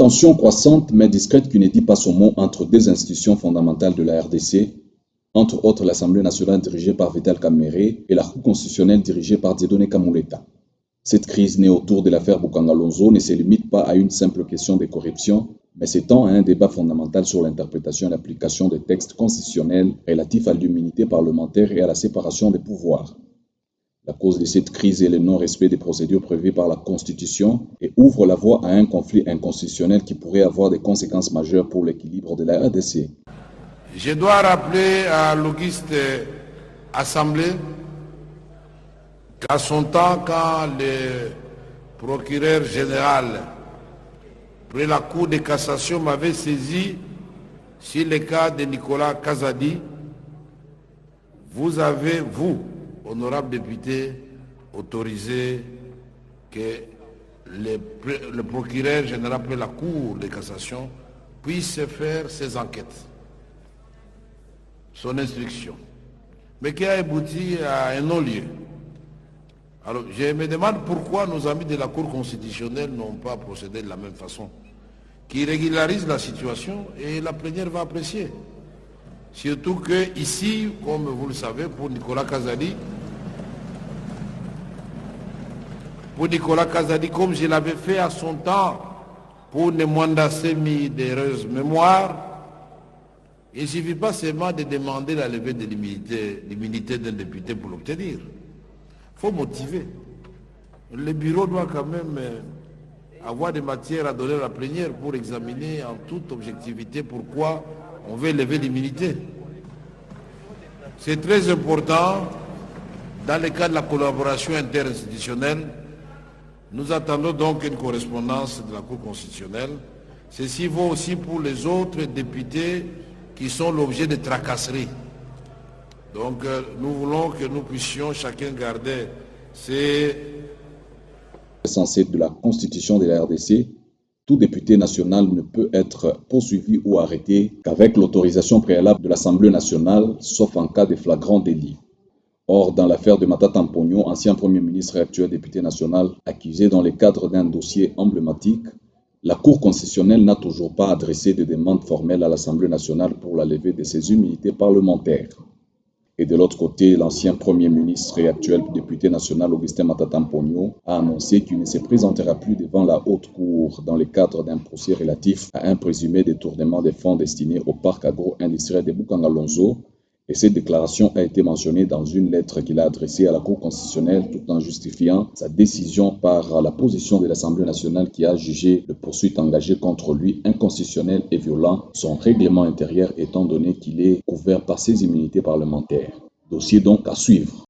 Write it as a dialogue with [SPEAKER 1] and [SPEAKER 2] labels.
[SPEAKER 1] tension croissante mais discrète qui ne dit pas son mot entre deux institutions fondamentales de la RDC, entre autres l'Assemblée nationale dirigée par Vital Kamerhe et la Cour constitutionnelle dirigée par Dieudonné Kamuleta. Cette crise née autour de l'affaire Boukangalonzo ne se limite pas à une simple question de corruption, mais s'étend à un débat fondamental sur l'interprétation et l'application des textes constitutionnels relatifs à l'immunité parlementaire et à la séparation des pouvoirs. La cause de cette crise est le non-respect des procédures prévues par la Constitution et ouvre la voie à un conflit inconstitutionnel qui pourrait avoir des conséquences majeures pour l'équilibre de la RDC.
[SPEAKER 2] Je dois rappeler à l'auguste Assemblée qu'à son temps, quand le procureur général près la Cour de cassation m'avait saisi sur le cas de Nicolas Kazadi, vous avez, vous, honorable député, autorisé que le procureur général près la Cour de cassation puisse faire ses enquêtes, son instruction, mais qui a abouti à un non-lieu. Alors, je me demande pourquoi nos amis de la Cour constitutionnelle n'ont pas procédé de la même façon, qui régularise la situation et la plénière va apprécier. Surtout que ici, comme vous le savez, pour Nicolas Kazadi, comme je l'avais fait à son temps pour Nemwanda Semi d'heureuse mémoire, il ne suffit pas seulement de demander la levée de l'immunité d'un député pour l'obtenir. Il faut motiver. Le bureau doit quand même avoir des matières à donner à la plénière pour examiner en toute objectivité pourquoi on veut lever l'immunité. C'est très important dans le cadre de la collaboration interinstitutionnelle. Nous attendons donc une correspondance de la Cour constitutionnelle. Ceci vaut aussi pour les autres députés qui sont l'objet de tracasseries. Donc nous voulons que nous puissions chacun garder
[SPEAKER 1] Censé de la Constitution de la RDC, tout député national ne peut être poursuivi ou arrêté qu'avec l'autorisation préalable de l'Assemblée nationale, sauf en cas de flagrant délit. Or, dans l'affaire de Matata Mponyo, ancien Premier ministre et actuel député national, accusé dans le cadre d'un dossier emblématique, la Cour constitutionnelle n'a toujours pas adressé de demande formelle à l'Assemblée nationale pour la levée de ses immunités parlementaires. Et de l'autre côté, l'ancien Premier ministre et actuel député national Augustin Matata Mponyo a annoncé qu'il ne se présentera plus devant la Haute Cour dans le cadre d'un procès relatif à un présumé détournement des fonds destinés au parc agro-industriel de Boukangalonzo. Et cette déclaration a été mentionnée dans une lettre qu'il a adressée à la Cour constitutionnelle tout en justifiant sa décision par la position de l'Assemblée nationale qui a jugé le poursuite engagée contre lui inconstitutionnel et violant son règlement intérieur étant donné qu'il est couvert par ses immunités parlementaires. Dossier donc à suivre.